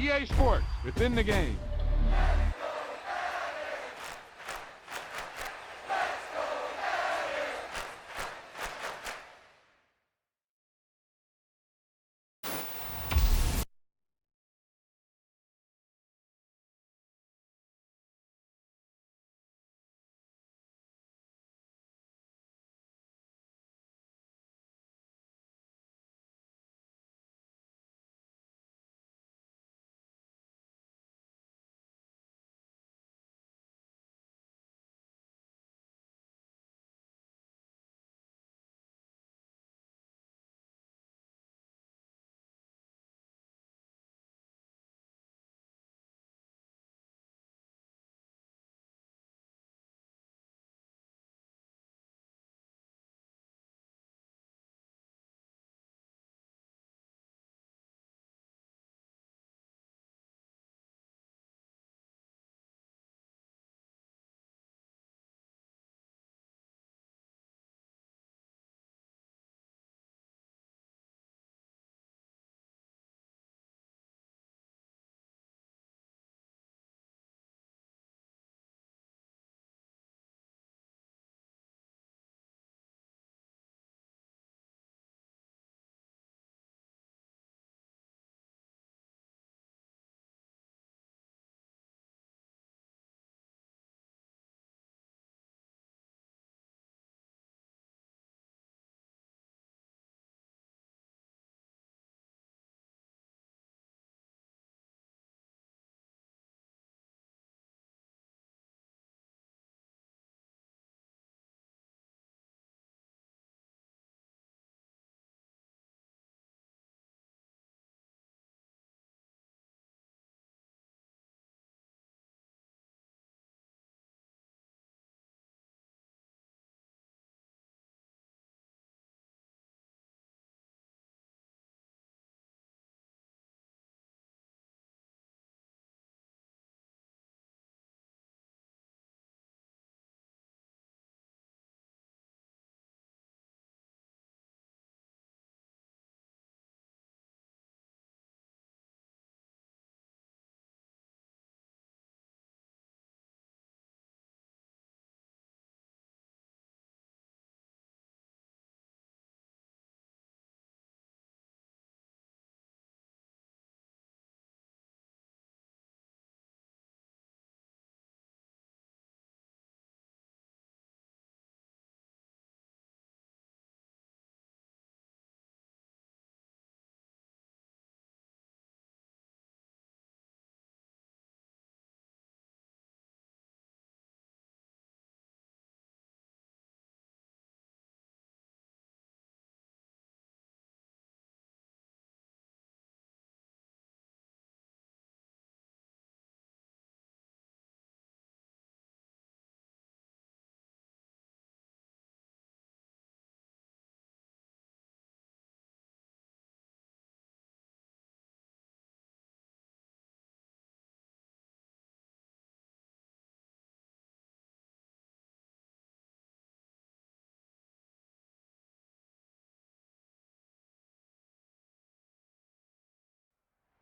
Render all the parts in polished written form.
EA Sports. It's in the game.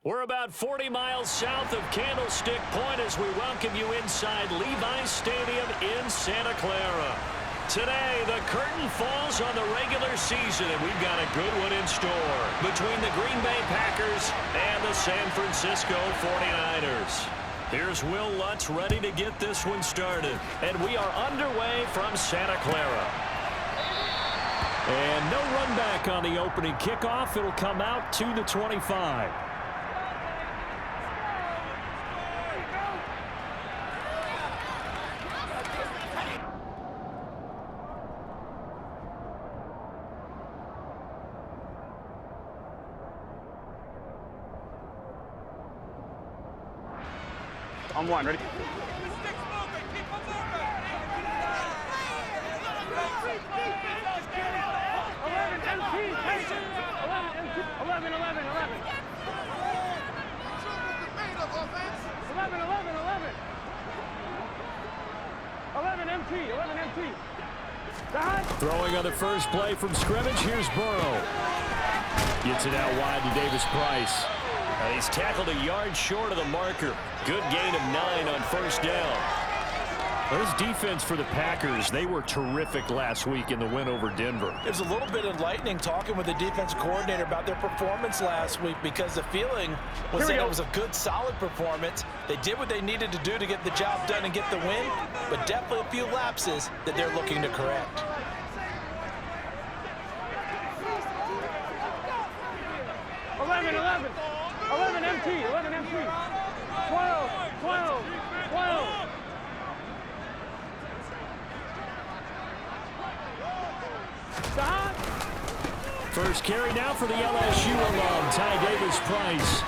We're about 40 miles south of Candlestick Point as we welcome you inside Levi's Stadium in Santa Clara. Today, the curtain falls on the regular season, and we've got a good one in store between the Green Bay Packers and the San Francisco 49ers. Here's Will Lutz ready to get this one started, and we are underway from Santa Clara. And no run back on the opening kickoff. It'll come out to the 25. On one, ready? 11 MT. Throwing on the first play from scrimmage. Here's Burrow. Gets it out wide to Davis Price. He's tackled a yard short of the marker. Good gain of 9 on first down. Well, this defense for the Packers, they were terrific last week in the win over Denver. It was a little bit enlightening talking with the defensive coordinator about their performance last week, because the feeling was that it was a good, solid performance. They did what they needed to do to get the job done and get the win, but definitely a few lapses that they're looking to correct. Eleven MT, 12, 12, 12. First carry now for the LSU alum, Ty Davis-Price.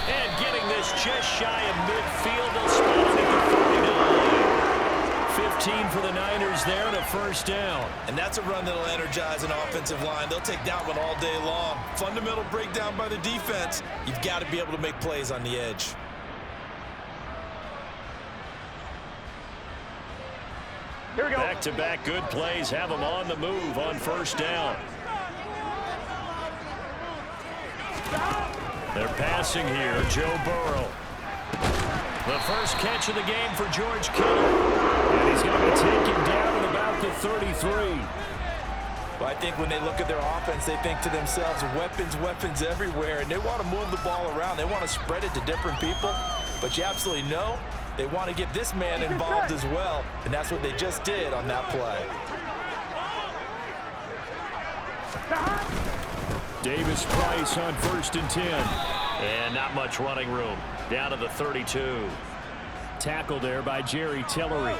And getting this just shy of midfield, they'll spot it at the 49. 15 for the Niners there and a first down. And that's a run that'll energize an offensive line. They'll take that one all day long. Fundamental breakdown by the defense. You've got to be able to make plays on the edge. Here we go. Back-to-back good plays have them on the move on first down. They're passing here, Joe Burrow. The first catch of the game for George Kittle. And he's going to be taken down at about the 33. Well, I think when they look at their offense, they think to themselves, weapons everywhere, and they want to move the ball around. They want to spread it to different people, but you absolutely know they want to get this man involved as well, and that's what they just did on that play. Davis-Price on 1st and 10. And not much running room. Down to the 32. Tackled there by Jerry Tillery.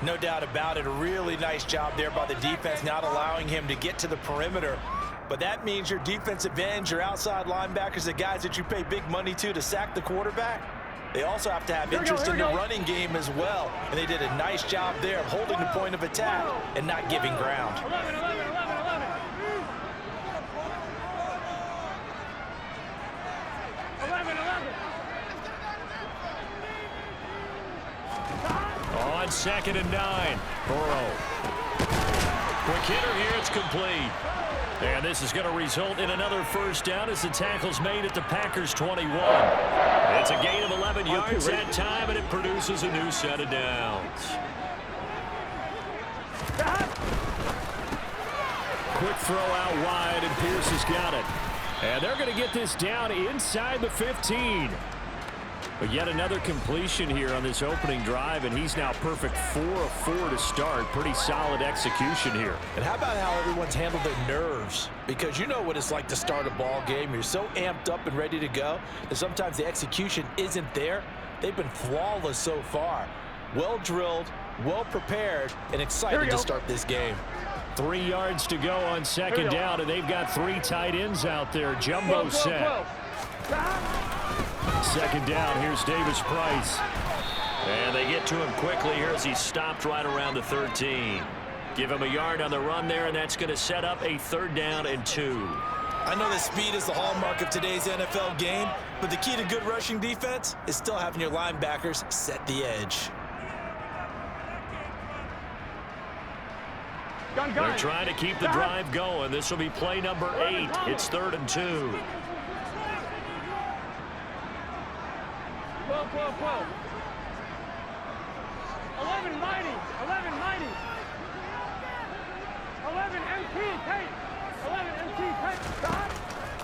No doubt about it. A really nice job there by the defense, not allowing him to get to the perimeter. But that means your defensive ends, your outside linebackers, the guys that you pay big money to sack the quarterback, they also have to have interest in the running game as well. And they did a nice job there of holding the point of attack and not giving ground. 11. On 2nd and 9. Burrow. Quick hitter here. It's complete. And this is going to result in another first down as the tackle's made at the Packers' 21. It's a gain of 11 yards that time, and it produces a new set of downs. Quick throw out wide, and Pierce has got it. And they're going to get this down inside the 15. But yet another completion here on this opening drive, and he's now perfect 4 of 4 to start. Pretty solid execution here. And how about how everyone's handled their nerves? Because you know what it's like to start a ball game. You're so amped up and ready to go that sometimes the execution isn't there. They've been flawless so far. Well drilled, well prepared, and excited to start this game. 3 yards to go on 2nd down, and they've got 3 tight ends out there. Jumbo set. 2nd down, here's Davis-Price. And they get to him quickly here as he stopped right around the 13. Give him a yard on the run there, and that's going to set up a 3rd down and 2. I know that speed is the hallmark of today's NFL game, but the key to good rushing defense is still having your linebackers set the edge. They're trying to keep the drive going. This will be play number 8. It's 3rd and 2. 12. 11 mighty. 11 MT, take. 11 MT, take. Stop.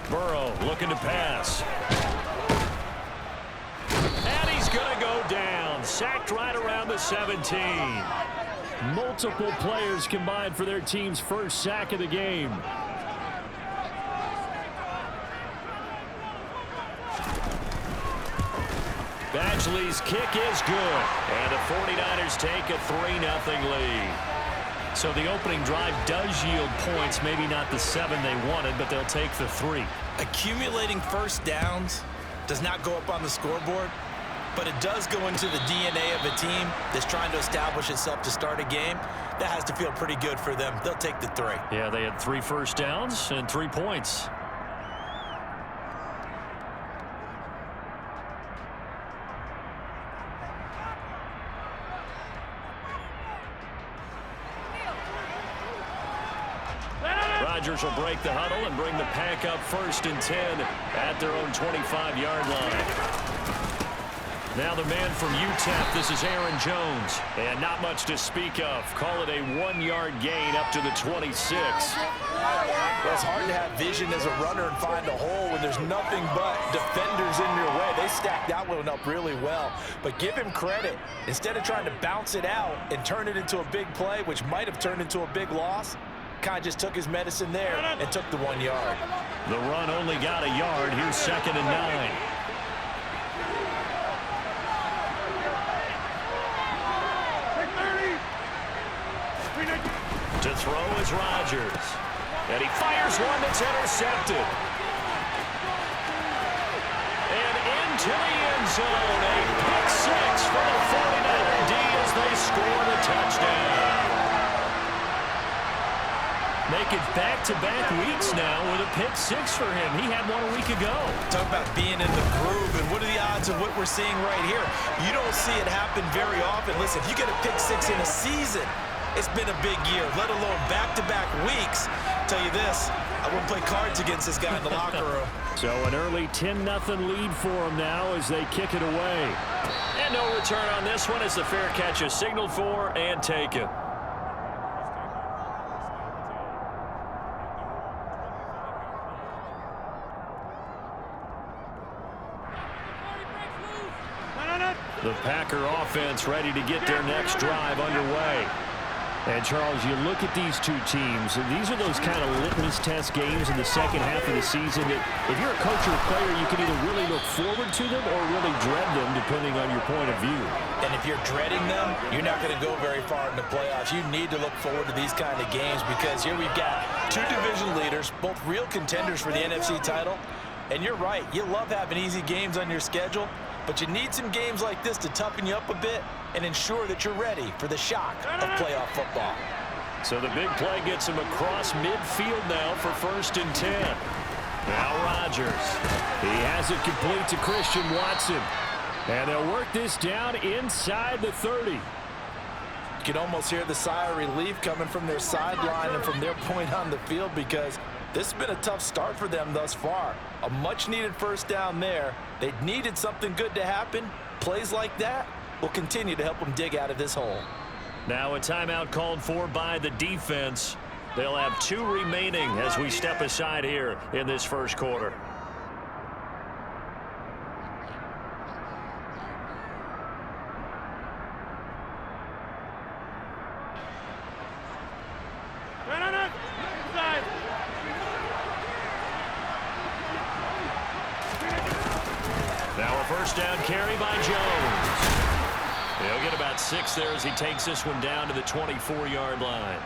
Burrow looking to pass. And he's going to go down. Sacked right around the 17. Multiple players combined for their team's first sack of the game. Badgley's kick is good. And the 49ers take a 3-0 lead. So the opening drive does yield points, maybe not the 7 they wanted, but they'll take the 3. Accumulating first downs does not go up on the scoreboard, but it does go into the DNA of a team that's trying to establish itself to start a game. That has to feel pretty good for them. They'll take the 3. Yeah, they had 3 first downs and 3 points. Rodgers will break the huddle and bring the Pack up 1st and 10 at their own 25-yard line. Now the man from UTEP, this is Aaron Jones. And not much to speak of. Call it a 1-yard gain up to the 26. Well, it's hard to have vision as a runner and find a hole when there's nothing but defenders in your way. They stacked that one up really well. But give him credit. Instead of trying to bounce it out and turn it into a big play, which might have turned into a big loss, kind of just took his medicine there and took the 1 yard. The run only got a yard. Here's 2nd and 9. To throw is Rodgers. And he fires one that's intercepted. And into the end zone. A pick 6 for the 49er D as they score the touchdown. Making back-to-back weeks now with a pick 6 for him. He had one a week ago. Talk about being in the groove, and what are the odds of what we're seeing right here? You don't see it happen very often. Listen, if you get a pick 6 in a season, it's been a big year, let alone back-to-back weeks. Tell you this, I wouldn't play cards against this guy in the locker room. So an early 10-0 lead for him now as they kick it away. And no return on this one as the fair catch is signaled for and taken. The Packer offense ready to get their next drive underway. And, Charles, you look at these two teams, and these are those kind of litmus test games in the second half of the season that if you're a coach or a player, you can either really look forward to them or really dread them, depending on your point of view. And if you're dreading them, you're not going to go very far in the playoffs. You need to look forward to these kind of games because here we've got two division leaders, both real contenders for the NFC title. And you're right, you love having easy games on your schedule, but you need some games like this to toughen you up a bit and ensure that you're ready for the shock of playoff football. So the big play gets him across midfield now for 1st and 10. Now Rodgers. He has it complete to Christian Watson. And they'll work this down inside the 30. You can almost hear the sigh of relief coming from their sideline and from their point on the field because this has been a tough start for them thus far. A much-needed 1st down there. They needed something good to happen. Plays like that will continue to help them dig out of this hole. Now a timeout called for by the defense. They'll have 2 remaining as we step aside here in this 1st quarter. Now a 1st down carry by Jones. He'll get about 6 there as he takes this one down to the 24-yard line.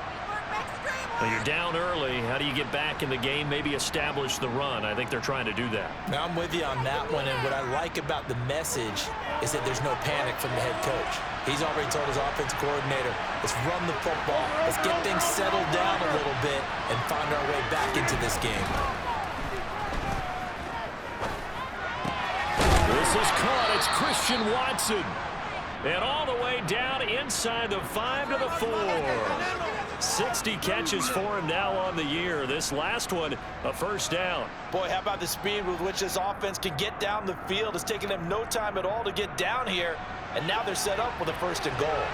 Well, you're down early. How do you get back in the game, maybe establish the run? I think they're trying to do that. Now, I'm with you on that one, and what I like about the message is that there's no panic from the head coach. He's already told his offensive coordinator, let's run the football, let's get things settled down a little bit and find our way back into this game. This is caught. It's Christian Watson. And all the way down inside the 5 to the 4. 60 catches for him now on the year. This last one, a 1st down. Boy, how about the speed with which this offense can get down the field? It's taken them no time at all to get down here. And now they're set up with a 1st and goal.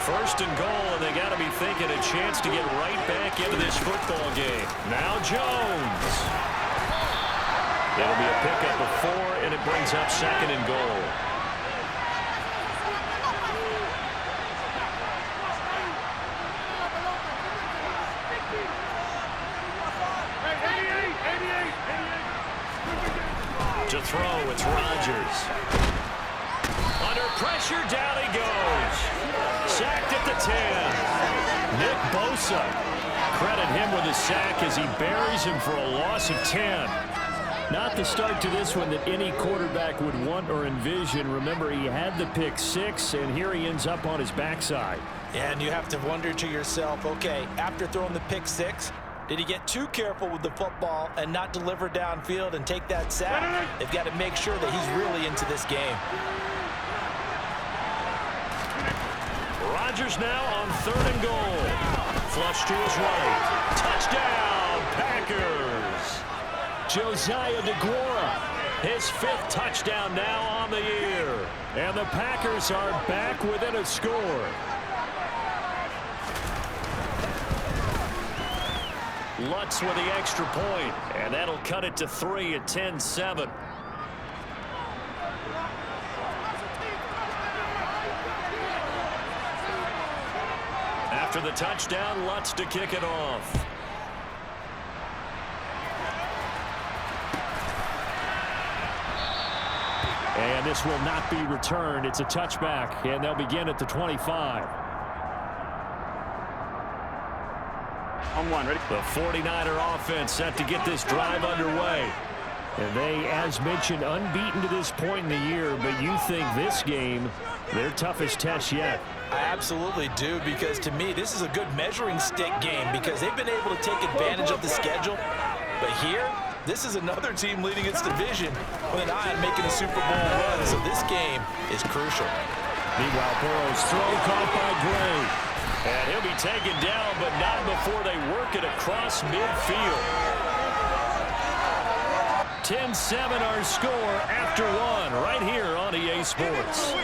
1st and goal, and they got to be thinking a chance to get right back into this football game. Now Jones. It'll be a pickup of 4, and it brings up 2nd and goal. To throw, it's Rodgers. Under pressure, down he goes. Sacked at the 10. Nick Bosa. Credit him with a sack as he buries him for a loss of 10. Not the start to this one that any quarterback would want or envision. Remember, he had the pick 6, and here he ends up on his backside. And you have to wonder to yourself, okay, after throwing the pick 6, did he get too careful with the football and not deliver downfield and take that sack? They've got to make sure that he's really into this game. Rodgers now on 3rd and goal. Flush to his right. Touchdown, Packers. Josiah DeGuara. His 5th touchdown now on the year. And the Packers are back within a score. Lutz with the extra point, and that'll cut it to 3 at 10-7. After the touchdown, Lutz to kick it off. And this will not be returned. It's a touchback, and they'll begin at the 25. On one, ready? The 49er offense set to get this drive underway. And they, as mentioned, unbeaten to this point in the year, but you think this game, their toughest test yet. I absolutely do, because to me, this is a good measuring stick game because they've been able to take advantage of the schedule. But here, this is another team leading its division with an eye on making a Super Bowl run, so this game is crucial. Meanwhile, Burrow's throw caught by Gray. And he'll be taken down, but not before they work it across midfield. 10-7 our score after 1 right here on EA Sports.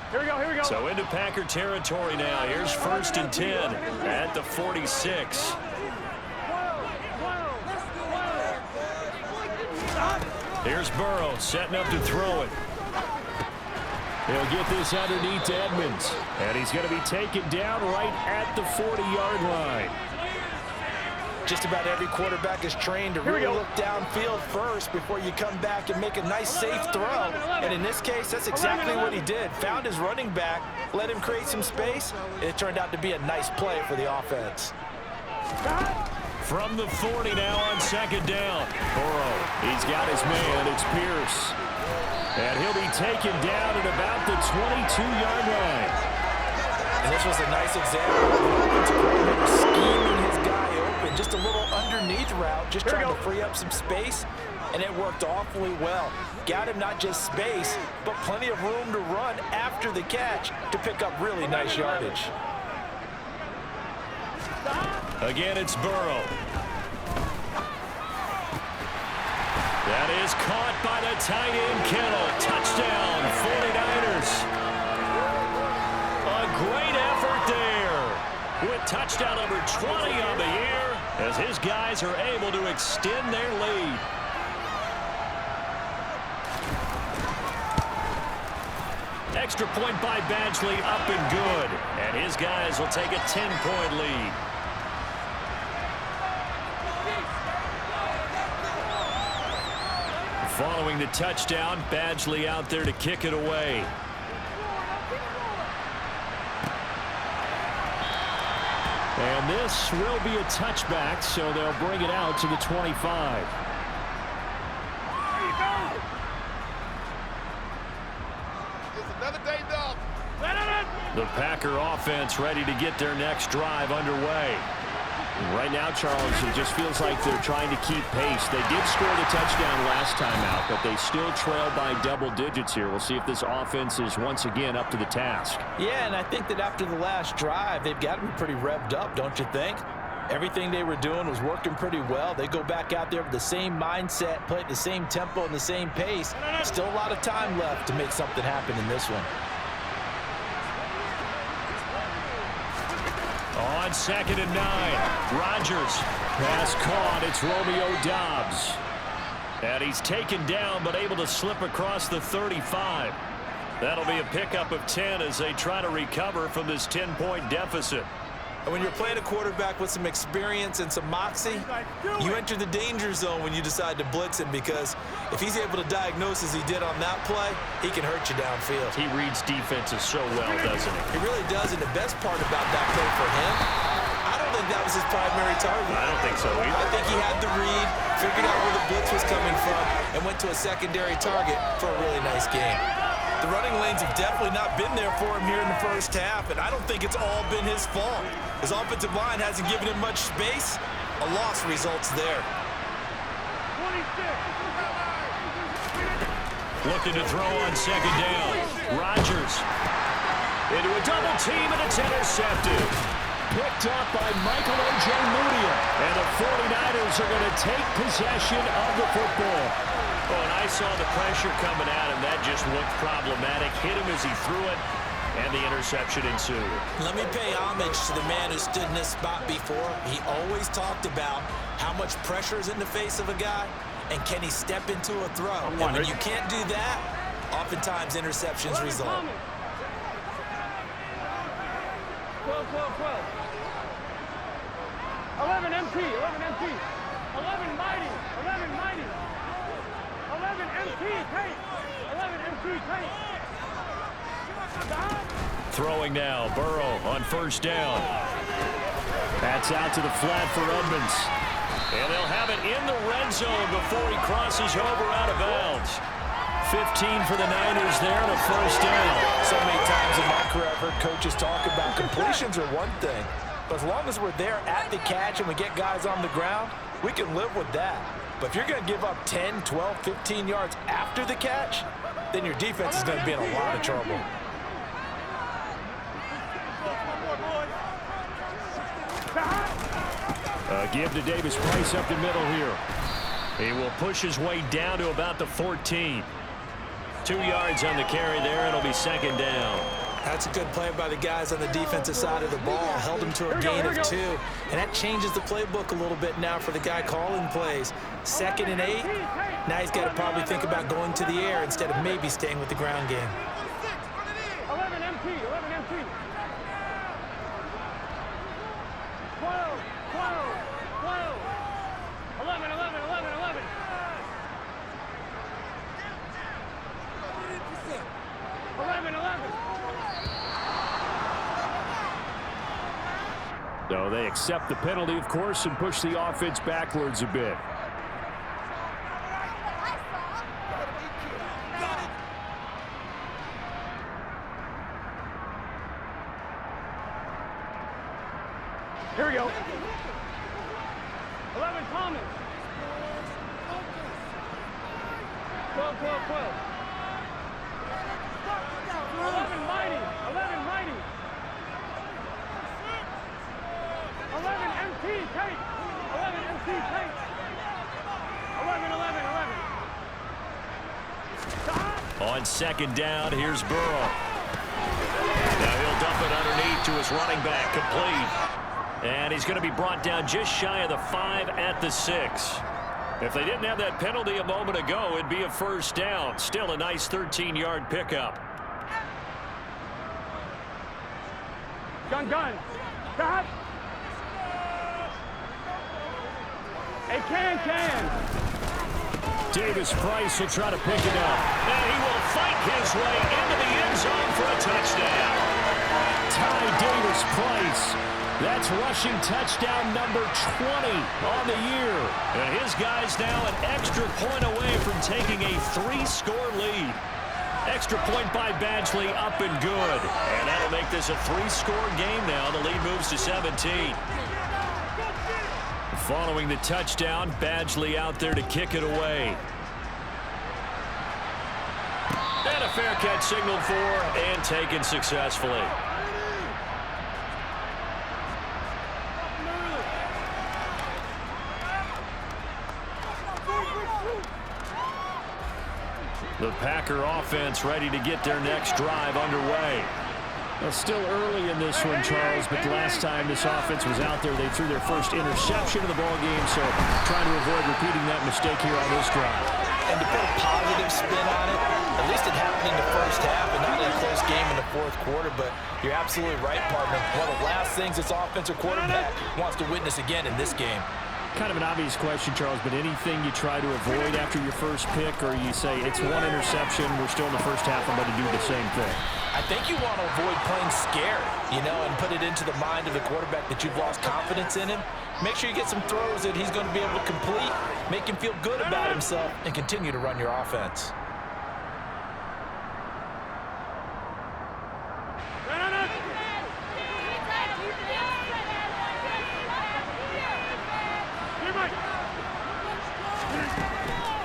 Here we go, here we go. So into Packer territory now. Here's 1st and 10 at the 46. Here's Burrow setting up to throw it. He'll get this underneath to Edmonds. And he's going to be taken down right at the 40-yard line. Just about every quarterback is trained to really look downfield first before you come back and make a nice, safe throw. And in this case, that's exactly what he did. Found his running back, let him create some space, and it turned out to be a nice play for the offense. From the 40 now on 2nd down. Burrow, he's got his man. It's Pierce. And he'll be taken down at about the 22-yard line. And this was a nice example of an offensive coordinator scheming his guy open. Just a little underneath route, just trying to free up some space, and it worked awfully well. Got him not just space, but plenty of room to run after the catch to pick up really nice yardage. Again, it's Burrow. That is caught by the tight end, Kittle. Touchdown, 49ers. A great effort there with touchdown number 20 on the year as his guys are able to extend their lead. Extra point by Badgley, up and good. And his guys will take a 10-point lead. Following the touchdown, Badgley out there to kick it away. And this will be a touchback, so they'll bring it out to the 25. The Packer offense ready to get their next drive underway. Right now, Charles, it just feels like they're trying to keep pace. They did score the touchdown last time out, but they still trail by double digits here. We'll see if this offense is once again up to the task. Yeah, and I think that after the last drive, they've got to be pretty revved up, don't you think? Everything they were doing was working pretty well. They go back out there with the same mindset, play at the same tempo and the same pace. Still a lot of time left to make something happen in this one. On 2nd and 9, Rodgers. Pass caught. It's Romeo Doubs. And he's taken down but able to slip across the 35. That'll be a pickup of 10 as they try to recover from this 10-point deficit. And when you're playing a quarterback with some experience and some moxie, you enter the danger zone when you decide to blitz him, because if he's able to diagnose as he did on that play, he can hurt you downfield. He reads defenses so well, doesn't he? He really does, and the best part about that play for him, I don't think that was his primary target. I don't think so either. I think he had the read, figured out where the blitz was coming from, and went to a secondary target for a really nice game. The running lanes have definitely not been there for him here in the first half, and I don't think it's all been his fault. His offensive line hasn't given him much space. A loss results there. Looking to throw on second down. Rodgers into a double team, and it's intercepted. Picked up by Michael O.J. Moody. And the 49ers are going to take possession of the football. Oh, and I saw the pressure coming at him. That just looked problematic. Hit him as he threw it, and the interception ensued. Let me pay homage to the man who stood in this spot before. He always talked about how much pressure is in the face of a guy, and can he step into a throw. And when you can't do that, oftentimes interceptions result. 12. 11 MT, 11 MT. 11 mighty, 11 mighty. 11 MT, tape. 11 MT, tape. Throwing now, Burrow on first down. That's out to the flat for Edmonds. And they'll have it in the red zone before he crosses over out of bounds. 15 for the Niners there and a first down. So many times in my career I've heard coaches talk about completions are one thing. But as long as we're there at the catch and we get guys on the ground, we can live with that. But if you're going to give up 10, 12, 15 yards after the catch, then your defense is going to be in a lot of trouble. Give to Davis Price up the middle here. He will push his way down to about the 14. 2 yards on the carry there. It'll be second down. That's a good play by the guys on the defensive side of the ball. Held him to a gain of 2. And that changes the playbook a little bit now for the guy calling plays. 2nd and 8. Now he's got to probably think about going to the air instead of maybe staying with the ground game. 11 MT, 11 MT. 12. 11. 11. So they accept the penalty, of course, and push the offense backwards a bit. Here we go. 11 Thomas. 12. 11 mighty. 11 mighty. 11 MT tape. 11 MT tape. 11. On second down, here's Burrow. Now he'll dump it underneath to his running back, complete. And he's going to be brought down just shy of the 5 at the 6. If they didn't have that penalty a moment ago, it'd be a first down. Still a nice 13-yard pickup. Gun. Stop. A can. Davis Price will try to pick it up. And he will fight his way into the end zone for a touchdown. Ty Davis Price. That's rushing touchdown number 20 on the year. And his guy's now an extra point away from taking a 3-score lead. Extra point by Badgley, up and good. And that'll make this a 3-score game now. The lead moves to 17. Following the touchdown, Badgley out there to kick it away. And a fair catch signaled for and taken successfully. The Packer offense ready to get their next drive underway. Well, still early in this one, Charles, but the last time this offense was out there, they threw their first interception of the ball game, so trying to avoid repeating that mistake here on this drive. And to put a positive spin on it, at least it happened in the first half and not in a close game in the fourth quarter, but you're absolutely right, partner. One of the last things this offensive quarterback wants to witness again in this game. Kind of an obvious question, Charles, but anything you try to avoid after your first pick, or you say it's one interception, we're still in the first half, I'm going to do the same thing? I think you want to avoid playing scared, and put it into the mind of the quarterback that you've lost confidence in him. Make sure you get some throws that he's going to be able to complete, make him feel good about himself, and continue to run your offense.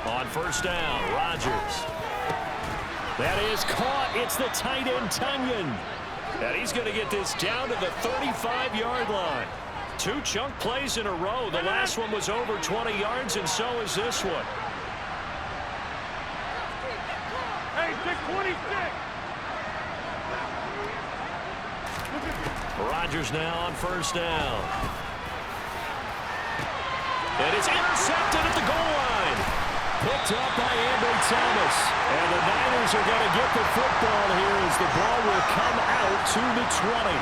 On first down, Rodgers. That is caught. It's the tight end, Tunyon. And he's going to get this down to the 35-yard line. 2 chunk plays in a row. The last one was over 20 yards, and so is this one. Hey, 626. Rodgers now on first down. And it's intercepted at the goal line. Picked up by Ambry Thomas. And the Niners are going to get the football here as the ball will come out to the 20.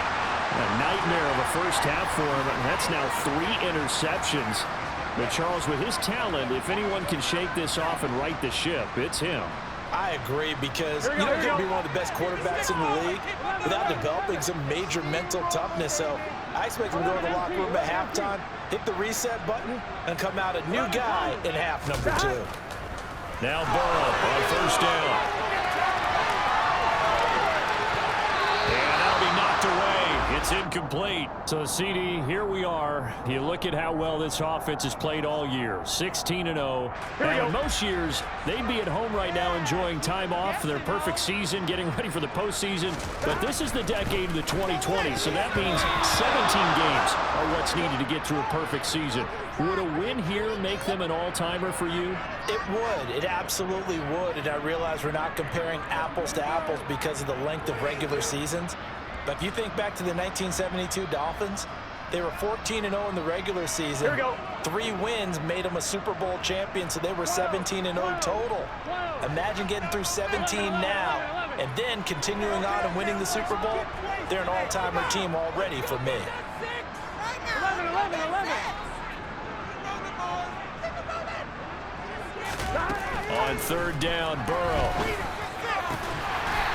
A nightmare of a first half for him. And that's now 3 interceptions. But Charles, with his talent, if anyone can shake this off and right the ship, it's him. I agree, because you don't get to be one of the best quarterbacks in the league without developing some major mental toughness. So I expect him to go to the locker room at halftime, hit the reset button, and come out a new guy in half number 2. Now Burrow on first down. And that'll be knocked away. It's incomplete. So, CD, here we are. You look at how well this offense has played all year. 16-0. And most years, they'd be at home right now enjoying time off for their perfect season, getting ready for the postseason. But this is the decade of the 2020s, so that means 17 games are what's needed to get through a perfect season. Would a win here make them an all-timer for you? It would. It absolutely would. And I realize we're not comparing apples to apples because of the length of regular seasons. But if you think back to the 1972 Dolphins, they were 14-0 in the regular season. 3 wins made them a Super Bowl champion, so they were 17-0 total. Imagine getting through 17 now and then continuing on and winning the Super Bowl. They're an all-timer team already for me. 11. On third down, Burrow.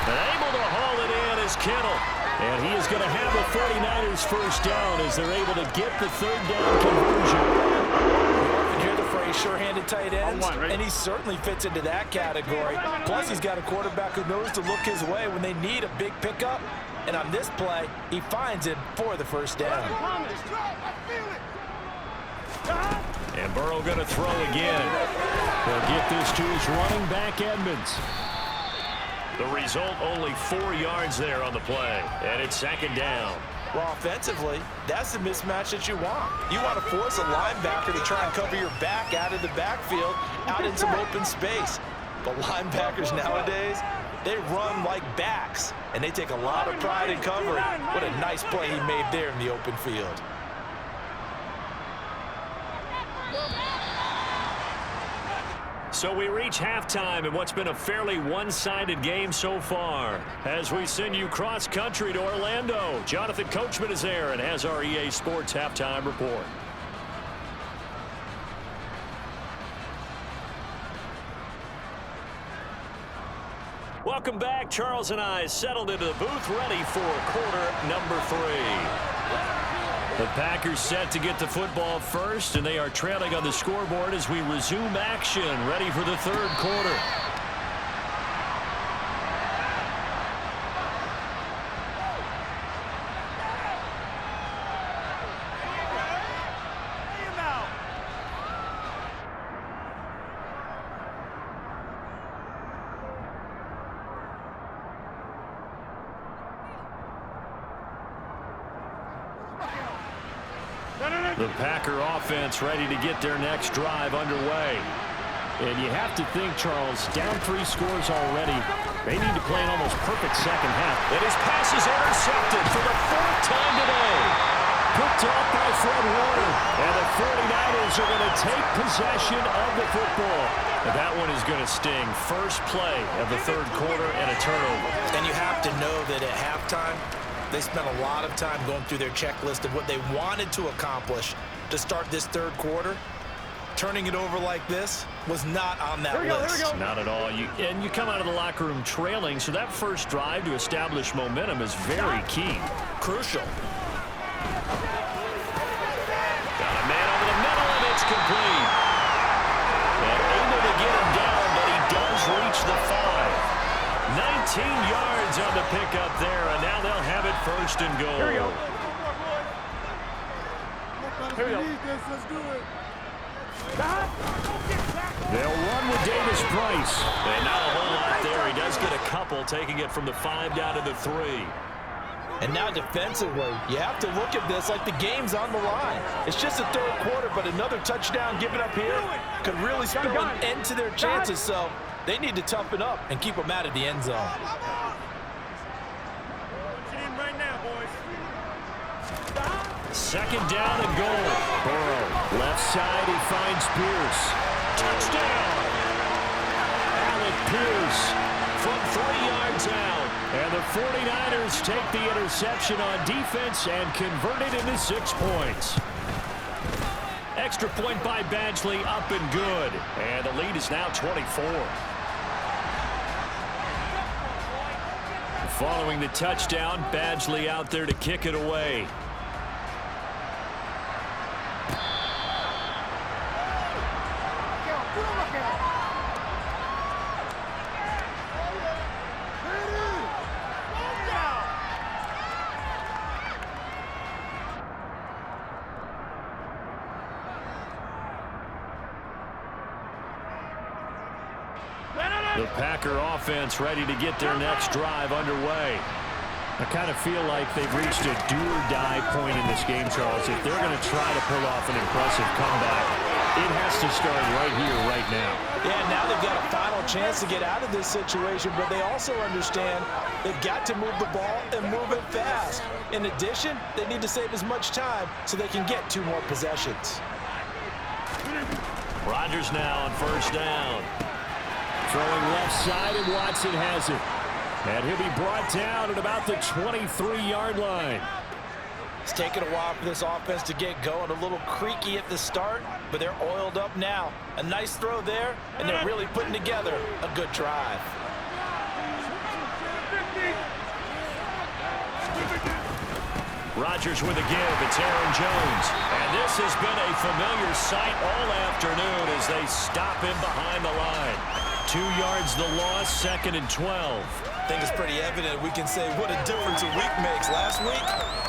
And able to haul it in is Kittle. And he is going to have the 49ers first down as they're able to get the third down conversion. You often hear the phrase sure-handed tight ends, and he certainly fits into that category. Plus, he's got a quarterback who knows to look his way when they need a big pickup. And on this play, he finds it for the first down. And Burrow going to throw again. He'll get this to his running back, Edmonds. The result, only 4 yards there on the play. And it's second down. Well, offensively, that's the mismatch that you want. You want to force a linebacker to try and cover your back out of the backfield, out in some open space. But linebackers nowadays, they run like backs, and they take a lot of pride in covering. What a nice play he made there in the open field. So we reach halftime in what's been a fairly one-sided game so far. As we send you cross-country to Orlando, Jonathan Coachman is there and has our EA Sports halftime report. Welcome back. Charles and I settled into the booth, ready for quarter number 3. The Packers set to get the football first, and they are trailing on the scoreboard as we resume action, ready for the third quarter. The Packer offense ready to get their next drive underway. And you have to think, Charles, down 3 scores already. They need to play an almost perfect second half. And his pass is intercepted for the 4th time today. Picked off by Fred Warner. And the 49ers are going to take possession of the football. And that one is going to sting. First play of the third quarter and a turnover. And you have to know that at halftime, they spent a lot of time going through their checklist of what they wanted to accomplish to start this third quarter. Turning it over like this was not on that list. Not at all. And you come out of the locker room trailing, so that first drive to establish momentum is very key. Crucial. Got a man over the middle, and it's complete. And able to get him down, but he does reach the 5. 19 yards on the pickup there, and now they'll have it first and goal. Here we go. Here we go. Davis-Price. And not a whole lot there. He does get a couple, taking it from the 5 down to the 3. And now defensively, you have to look at this like the game's on the line. It's just the third quarter, but another touchdown given up here could really spell an end to their chances. So they need to toughen up and keep them out of the end zone. Second down and goal. Burrow, left side, he finds Pierce. Touchdown! Alec Pierce from 3 yards out. And the 49ers take the interception on defense and convert it into 6 points. Extra point by Badgley, up and good. And the lead is now 24. Following the touchdown, Badgley out there to kick it away. The Packer offense ready to get their next drive underway. I kind of feel like they've reached a do-or-die point in this game, Charles. If they're going to try to pull off an impressive comeback, it has to start right here, right now. Yeah, now they've got a final chance to get out of this situation, but they also understand they've got to move the ball and move it fast. In addition, they need to save as much time so they can get 2 more possessions. Rodgers now on first down. Throwing left side, and Watson has it. And he'll be brought down at about the 23-yard line. It's taken a while for this offense to get going. A little creaky at the start, but they're oiled up now. A nice throw there, and they're really putting together a good drive. Rodgers with a give. It's Aaron Jones. And this has been a familiar sight all afternoon as they stop him behind the line. 2 yards the loss, 2nd and 12. I think it's pretty evident we can say what a difference a week makes. Last week,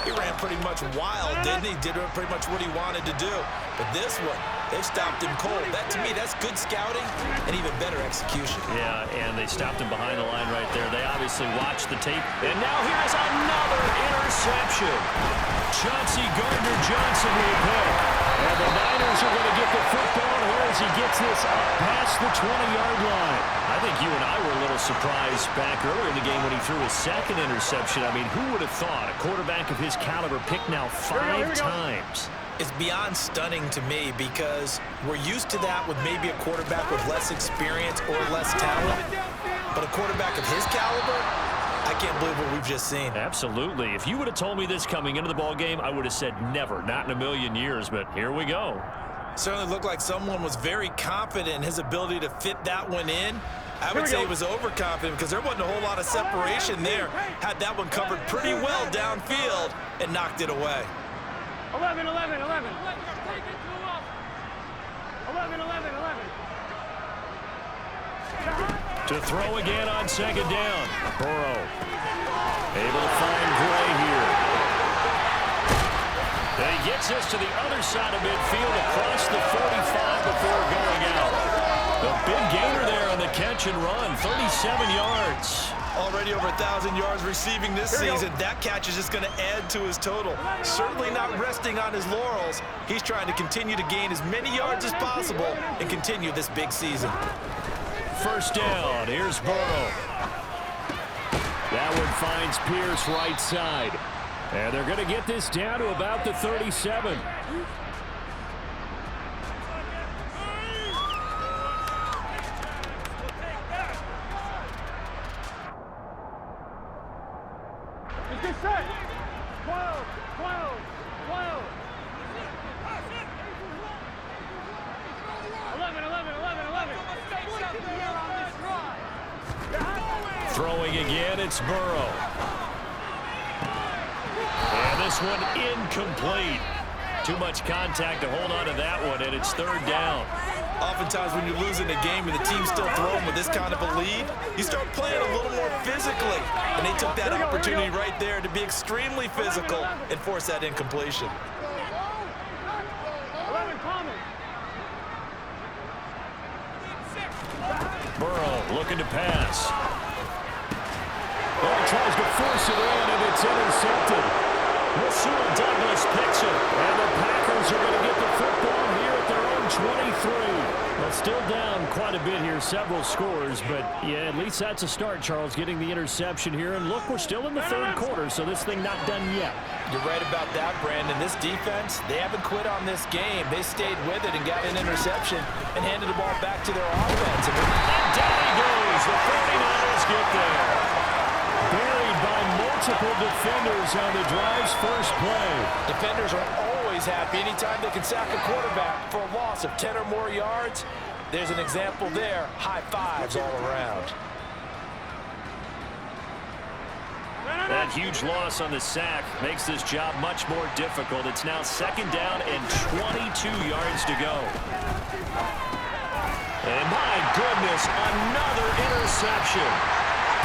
he ran pretty much wild, didn't he? Did pretty much what he wanted to do. But this one, they've stopped him cold. That, to me, that's good scouting and even better execution. Yeah, and they stopped him behind the line right there. They obviously watched the tape. And now here's another interception. Chauncey Gardner-Johnson will pick. And the Niners are going to get the football here as he gets this up past the 20-yard line. I think you and I were a little surprised back earlier in the game when he threw his 2nd interception. I mean, who would have thought a quarterback of his caliber picked now 5 times? It's beyond stunning to me because we're used to that with maybe a quarterback with less experience or less talent. But a quarterback of his caliber, I can't believe what we've just seen. Absolutely. If you would have told me this coming into the ball game, I would have said never, not in a million years, but here we go. Certainly looked like someone was very confident in his ability to fit that one in. I would say he was overconfident because there wasn't a whole lot of separation there. Had that one covered pretty well downfield and knocked it away. 11, 11, 11. 11, 11, 11. To throw again on 2nd down. Burrow able to find Gray here. And he gets this to the other side of midfield across the 45 before going out. The big gainer there on the catch and run, 37 yards. Already over 1,000 yards receiving this season. That catch is just going to add to his total. Certainly not resting on his laurels. He's trying to continue to gain as many yards as possible and continue this big season. First down, here's Burrow. That one finds Pierce right side. And they're going to get this down to about the 37. It's good set. 12, 12, 12. 11, 11, 11, 11. Throwing again, it's Burrow. And this one incomplete. Too much contact to hold on to that one, and it's 3rd down. Oftentimes when you're losing a game and the team's still throwing with this kind of a lead, you start playing a little more physically. And they took that opportunity right there to be extremely physical and force that incompletion. 11, Thomas. looking to pass. Oh, he tries to force it in, and it's intercepted. Rasul Douglas picks it, and the Packers are going to get the football here at their own 23. Well, still down quite a bit here, several scores, but yeah, at least that's a start, Charles, getting the interception here. And look, we're still in the third quarter, so this thing not done yet. You're right about that, Brandon. This defense, they haven't quit on this game. They stayed with it and got an interception and handed the ball back to their offense. And down he goes. The 49ers get there. Buried by multiple defenders on the drive's first play. Defenders are always happy anytime they can sack a quarterback for a loss of 10 or more yards. There's an example there. High fives all around. That huge loss on the sack makes this job much more difficult. It's now second down and 22 yards to go. And my goodness, another interception.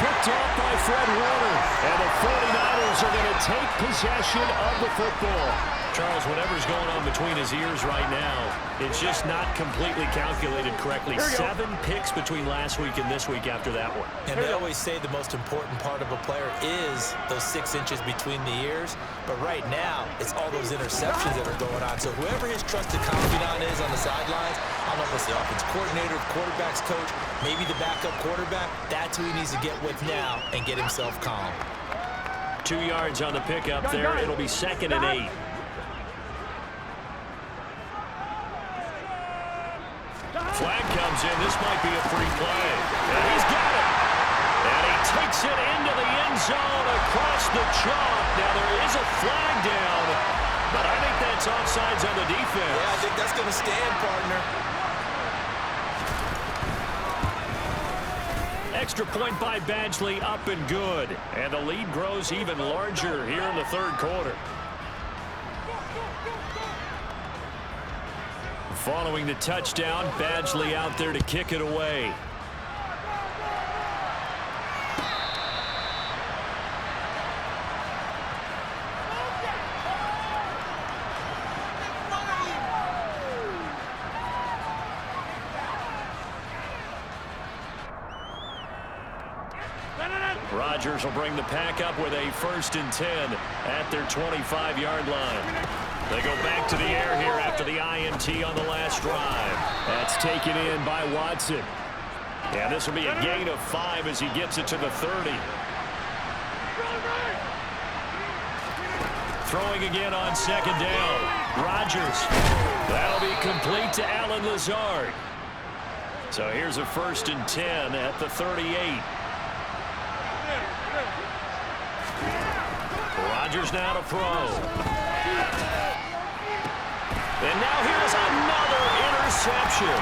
Picked off by Fred Warner. And the 49ers are going to take possession of the football. Charles, whatever's going on between his ears right now, it's just not completely calculated correctly. 7 picks between last week and this week after that one. And they always say the most important part of a player is those 6 inches between the ears. But right now, it's all those interceptions that are going on. So whoever his trusted confidant is on the sidelines, I don't know if it's the offense coordinator, the quarterback's coach, maybe the backup quarterback, that's who he needs to get with now and get himself calm. 2 yards on the pickup there. It'll be second and 8. Flag comes in. This might be a free play. And he's got it. And he takes it into the end zone across the chalk. Now there is a flag down, but I think that's offsides on the defense. Yeah, I think that's going to stand, partner. Extra point by Badgley, up and good. And the lead grows even larger here in the third quarter. Following the touchdown, Badgley out there to kick it away. Rodgers will bring the pack up with a 1st and 10 at their 25-yard line. They go back to the air here after the INT on the last drive. That's taken in by Watson. And this will be a gain of 5 as he gets it to the 30. Throwing again on second down. Rodgers. That'll be complete to Allen Lazard. So here's a 1st and 10 at the 38. Rodgers now to throw. And now here's another interception.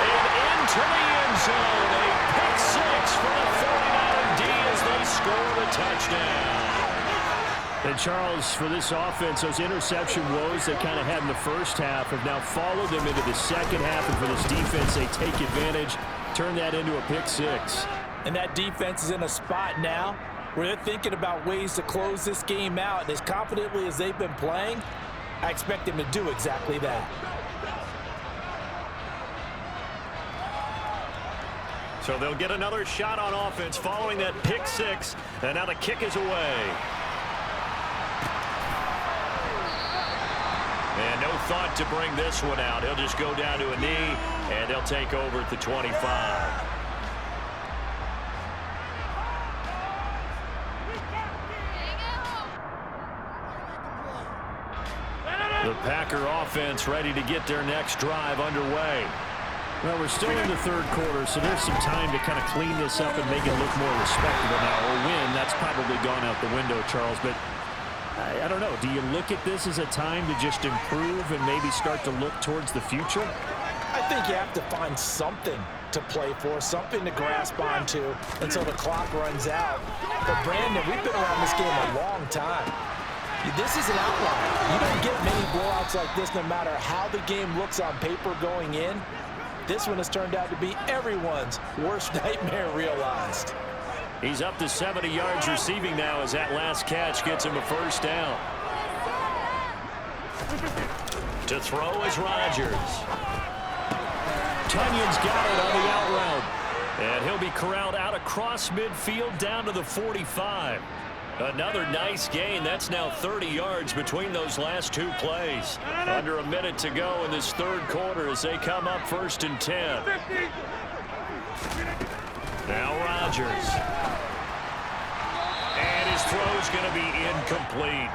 And into the end zone. A pick 6 for the 49er D as they score the touchdown. And Charles, for this offense, those interception woes they kind of had in the first half have now followed them into the second half. And for this defense, they take advantage, turn that into a pick 6. And that defense is in a spot now where they're thinking about ways to close this game out. And as confidently as they've been playing, I expect them to do exactly that. So they'll get another shot on offense following that pick 6. And now the kick is away. And no thought to bring this one out. He'll just go down to a knee, and they'll take over at the 25. The Packer offense ready to get their next drive underway. Well, we're still in the third quarter, so there's some time to kind of clean this up and make it look more respectable now. Or win, that's probably gone out the window, Charles. But I don't know. Do you look at this as a time to just improve and maybe start to look towards the future? I think you have to find something to play for, something to grasp onto until the clock runs out. But, Brandon, we've been around this game a long time. This is an outlier. You don't get many blowouts like this no matter how the game looks on paper going in. This one has turned out to be everyone's worst nightmare realized. He's up to 70 yards receiving now as that last catch gets him a 1st down. To throw is Rodgers. Tunyon's got it on the out route. And he'll be corralled out across midfield down to the 45. Another nice gain. That's now 30 yards between those last two plays. Under a minute to go in this third quarter as they come up 1st and 10. Now Rodgers. And his throw's going to be incomplete.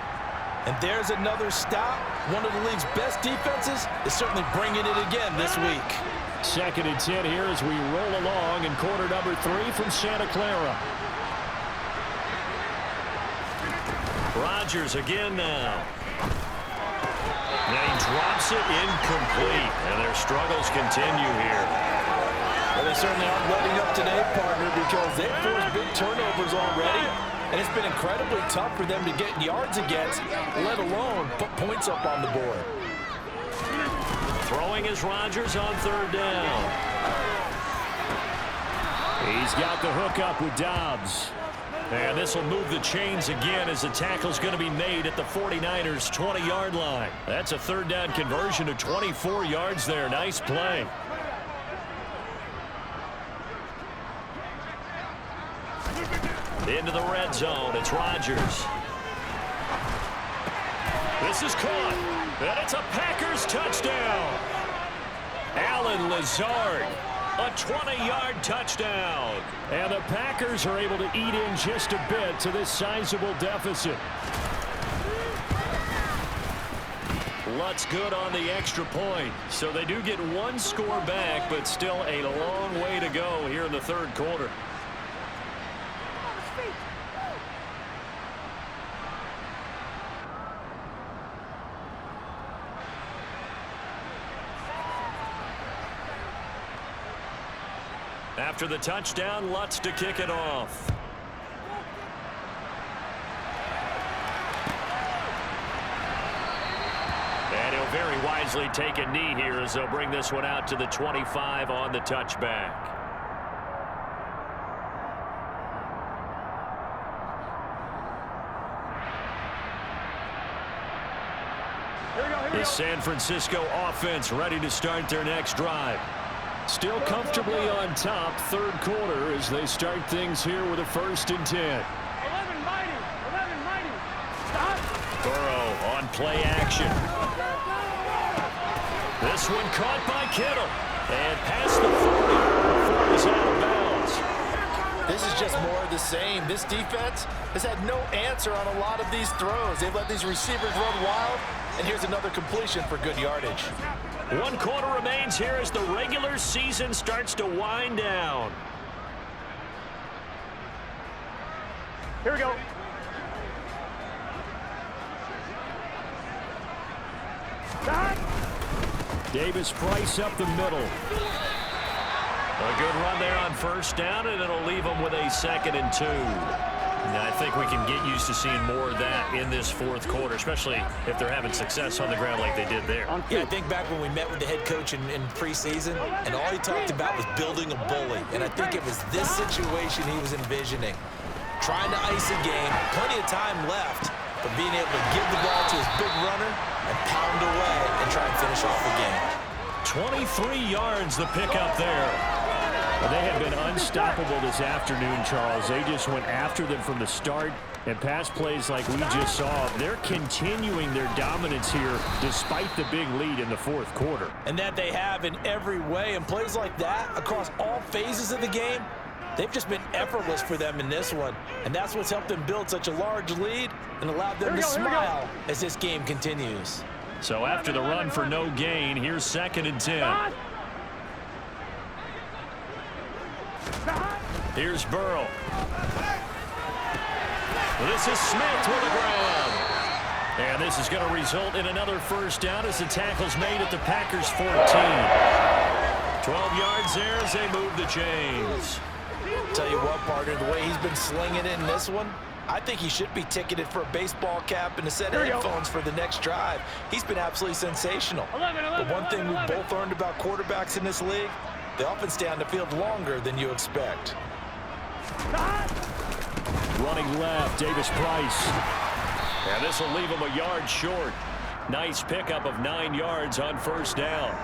And there's another stop. One of the league's best defenses is certainly bringing it again this week. 2nd and 10 here as we roll along in quarter number 3 from Santa Clara. Rodgers again now. And he drops it incomplete. And their struggles continue here. Well, they certainly aren't letting up today, partner, because they've forced big turnovers already. And it's been incredibly tough for them to get yards against, let alone put points up on the board. Throwing is Rodgers on 3rd down. He's got the hook up with Dobbs. And this will move the chains again as the tackle's going to be made at the 49ers' 20-yard line. That's a 3rd down conversion to 24 yards there. Nice play. Into the red zone. It's Rodgers. This is caught. And it's a Packers touchdown. Allen Lazard. A 20-yard touchdown. And the Packers are able to eat in just a bit to this sizable deficit. Lutz good on the extra point. So they do get one score back, but still a long way to go here in the third quarter. After the touchdown, Lutz to kick it off. And he'll very wisely take a knee here as they'll bring this one out to the 25 on the touchback. The San Francisco offense ready to start their next drive. Still comfortably on top, third quarter, as they start things here with a 1st and 10. 11 mighty. Stop. Burrow on play action. This one caught by Kittle. And past the 40 before he's out of bounds. This is just more of the same. This defense has had no answer on a lot of these throws. They've let these receivers run wild, and here's another completion for good yardage. 1 quarter remains here as the regular season starts to wind down. Here we go. Stop. Davis Price up the middle. A good run there on 1st down, and it'll leave them with a 2nd and 2. Now, I think we can get used to seeing more of that in this fourth quarter, especially if they're having success on the ground like they did there. Yeah, I think back when we met with the head coach in preseason, and all he talked about was building a bully. And I think it was this situation he was envisioning. Trying to ice a game, plenty of time left, but being able to give the ball to his big runner and pound away and try and finish off the game. 23 yards the pickup there. They have been unstoppable this afternoon, Charles. They just went after them from the start, and pass plays like we just saw. They're continuing their dominance here despite the big lead in the fourth quarter. And that they have in every way, and plays like that across all phases of the game, they've just been effortless for them in this one. And that's what's helped them build such a large lead and allowed them to smile as this game continues. So after the run for no gain, here's 2nd and 10. Here's Burrow. This is Smith with the ground. And this is going to result in another 1st down as the tackle's made at the Packers 14. 12 yards there as they move the chains. Tell you what, partner, the way he's been slinging it in this one, I think he should be ticketed for a baseball cap and a set of headphones for the next drive. He's been absolutely sensational. But one thing we've both learned about quarterbacks in this league, they often stay on the field longer than you expect. Running left, Davis Price. And this will leave him a yard short. Nice pickup of 9 yards on first down.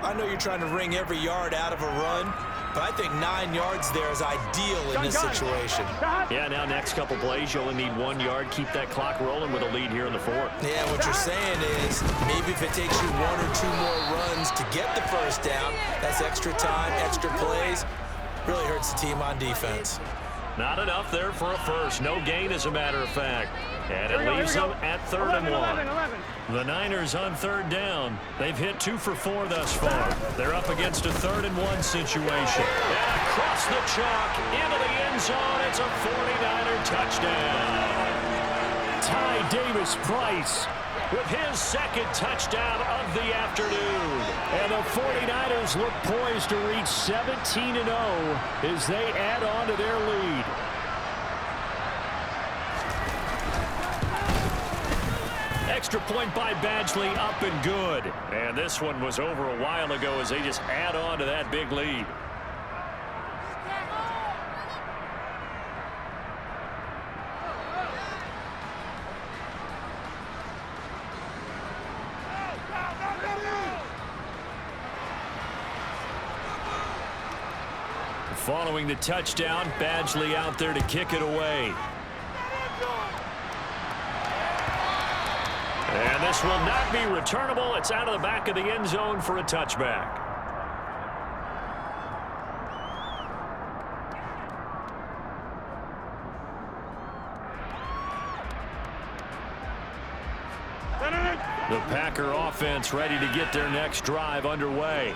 I know you're trying to wring every yard out of a run, but I think 9 yards there is ideal in this situation. Yeah, now next couple plays, you only need 1 yard. Keep that clock rolling with a lead here in the fourth. Yeah, what you're saying is maybe if it takes you 1 or 2 more runs to get the first down, that's extra time, extra plays. Really hurts the team on defense. Not enough there for a first. No gain, as a matter of fact. And it leaves them at 3rd and 1. The Niners on 3rd down. They've hit 2 for 4 thus far. They're up against a 3rd and 1 situation. And across the chalk, into the end zone. It's a 49er touchdown. Ty Davis-Price with his second touchdown of the afternoon. And the 49ers look poised to reach 17-0 as they add on to their lead. Extra point by Badgley, up and good. And this one was over a while ago as they just add on to that big lead. Following the touchdown, Badgley out there to kick it away. And this will not be returnable. It's out of the back of the end zone for a touchback. The Packer offense ready to get their next drive underway.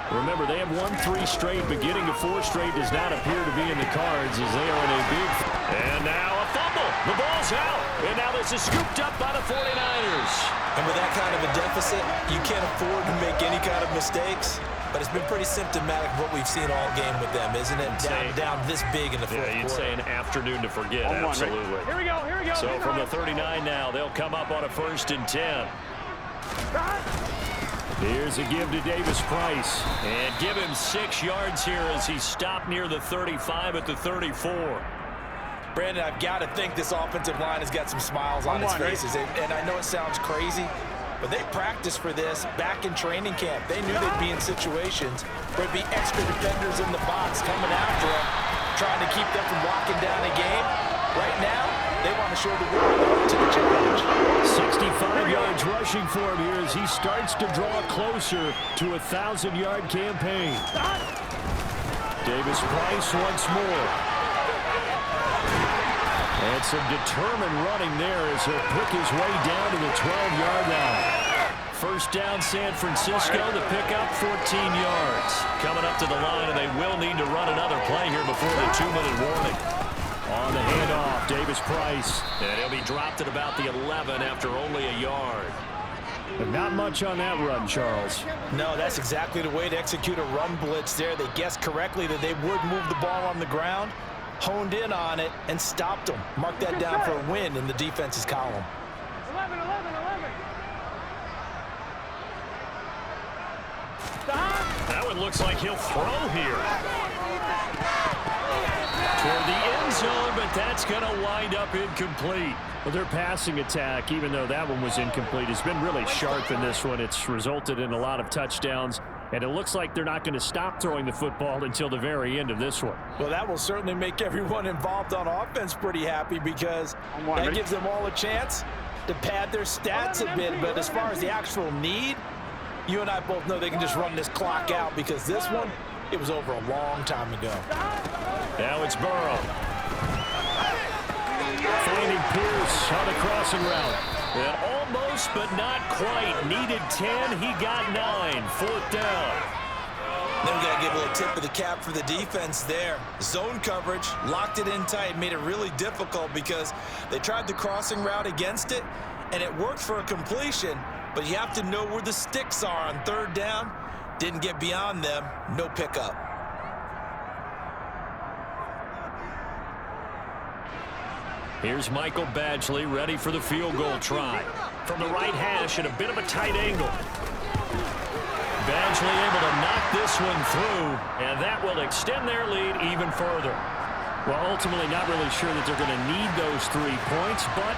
Remember, they have won 3 straight, but getting to 4 straight does not appear to be in the cards as they are in a big... And now a fumble. The ball's out. And now this is scooped up by the 49ers. And with that kind of a deficit, you can't afford to make any kind of mistakes. But it's been pretty symptomatic of what we've seen all game with them, isn't it? Down this big in the fourth quarter. You'd say an afternoon to forget, absolutely. Here we go, here we go. So from the 39 now, they'll come up on a 1st and 10. Here's a give to Davis-Price. And give him 6 yards here as he stopped near the 35 at the 34. Brandon, I've got to think this offensive line has got some smiles on its faces. And I know it sounds crazy, but they practiced for this back in training camp. They knew they'd be in situations where there'd be extra defenders in the box coming after them, trying to keep them from locking down a game. Right now, they want to show the world to the challenge. 65 yards rushing for him here as he starts to draw closer to a 1,000-yard campaign. Davis-Price once more. And some determined running there as he'll pick his way down to the 12-yard line. First down, San Francisco, the pickup, 14 yards. Coming up to the line, and they will need to run another play here before the 2-minute warning. On the handoff, Davis-Price. And he'll be dropped at about the 11 after only a yard. But not much on that run, Charles. No, that's exactly the way to execute a run blitz there. They guessed correctly that they would move the ball on the ground, honed in on it, and stopped them. Mark that down for a win in the defense's column. 11. That one looks like he'll throw here. Toward the end zone, but that's going to wind up incomplete. Well, their passing attack, even though that one was incomplete, has been really sharp in this one. It's resulted in a lot of touchdowns, and it looks like they're not going to stop throwing the football until the very end of this one. Well, that will certainly make everyone involved on offense pretty happy because that gives them all a chance to pad their stats a bit. But as far as the actual need, you and I both know they can just run this clock out because this one, it was over a long time ago. Now it's Burrow. Finding Pierce on the crossing route. And almost, but not quite. Needed 10, he got 9. 4th down. Then we got to give a little tip of the cap for the defense there. Zone coverage, locked it in tight, made it really difficult because they tried the crossing route against it, and it worked for a completion, but you have to know where the sticks are on 3rd down. Didn't get beyond them, no pickup. Here's Michael Badgley ready for the field goal try. From the right hash at a bit of a tight angle. Badgley able to knock this one through, and that will extend their lead even further. Well, ultimately not really sure that they're going to need those 3 points, but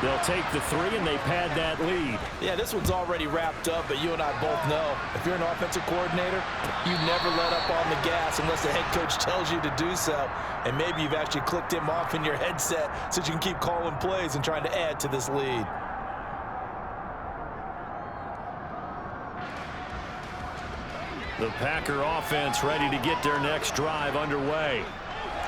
They'll take the three, and they pad that lead. Yeah, this one's already wrapped up, but you and I both know if you're an offensive coordinator, you never let up on the gas unless the head coach tells you to do so. And maybe you've actually clicked him off in your headset so you can keep calling plays and trying to add to this lead. The Packer offense ready to get their next drive underway.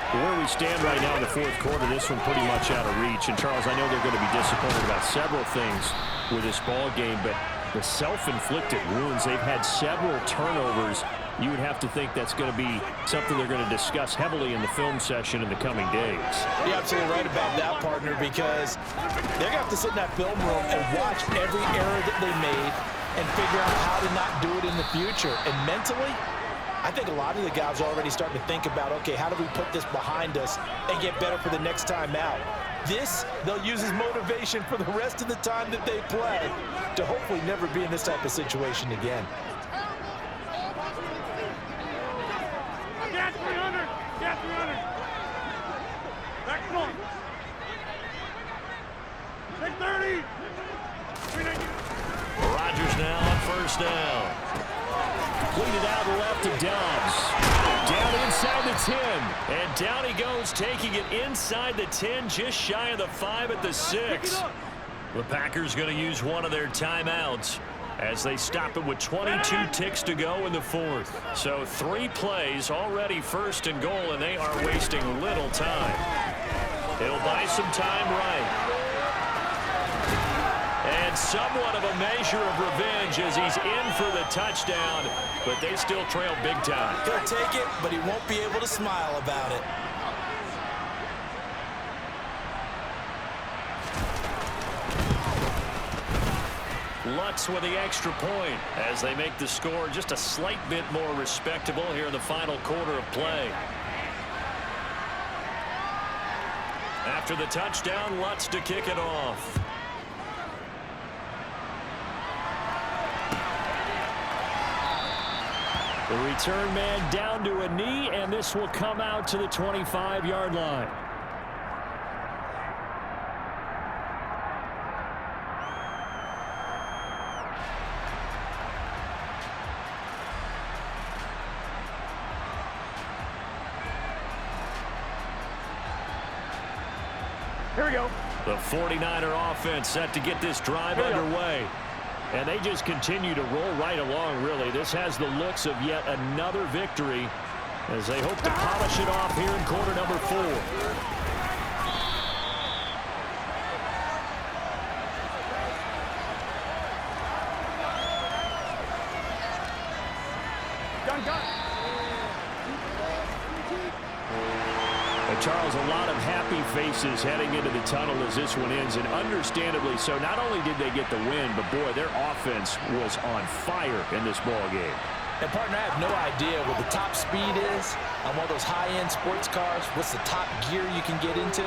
Where we stand right now in the fourth quarter, this one pretty much out of reach. And, Charles, I know they're going to be disappointed about several things with this ball game, but the self-inflicted wounds, they've had several turnovers. You would have to think that's going to be something they're going to discuss heavily in the film session in the coming days. You're absolutely right about that, partner, because they're going to have to sit in that film room and watch every error that they made and figure out how to not do it in the future. And mentally, I think a lot of the guys are already starting to think about, okay, how do we put this behind us and get better for the next time out? This, they'll use as motivation for the rest of the time that they play to hopefully never be in this type of situation again. Get 300! Get 300! Back one! Take 30! 390! Rodgers now on first down. Completed out left to Dobbs. Down inside the 10. And down he goes, taking it inside the 10, just shy of the 5 at the 6. The Packers going to use one of their timeouts as they stop it with 22 ticks to go in the fourth. So 3 plays already first and goal, and they are wasting little time. He'll buy some time right. And somewhat of a measure of revenge as he's in for the touchdown, but they still trail big time. He'll take it, but he won't be able to smile about it. Lutz with the extra point as they make the score just a slight bit more respectable here in the final quarter of play. After the touchdown, Lutz to kick it off. The return man down to a knee, and this will come out to the 25-yard line. Here we go. The 49er offense set to get this drive underway. And they just continue to roll right along, really. This has the looks of yet another victory as they hope to polish it off here in quarter number 4. Charles, a lot of happy faces heading into the tunnel as this one ends, and understandably so. Not only did they get the win, but boy, their offense was on fire in this ball game. And partner, I have no idea what the top speed is on one of those high-end sports cars. What's the top gear you can get into?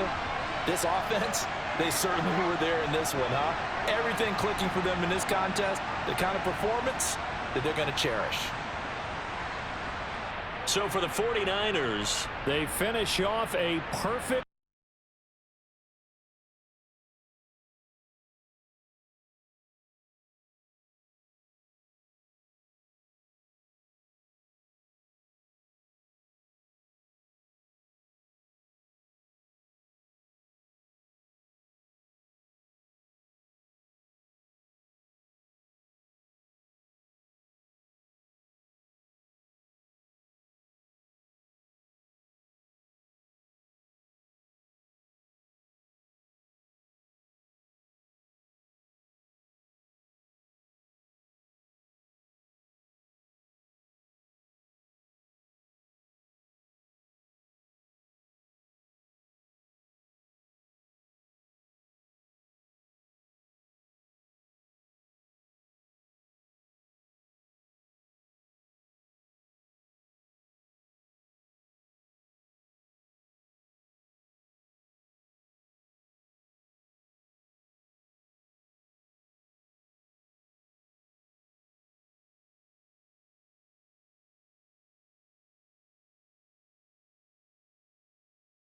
This offense, they certainly were there in this one, huh? Everything clicking for them in this contest, the kind of performance that they're going to cherish. So for the 49ers, they finish off a perfect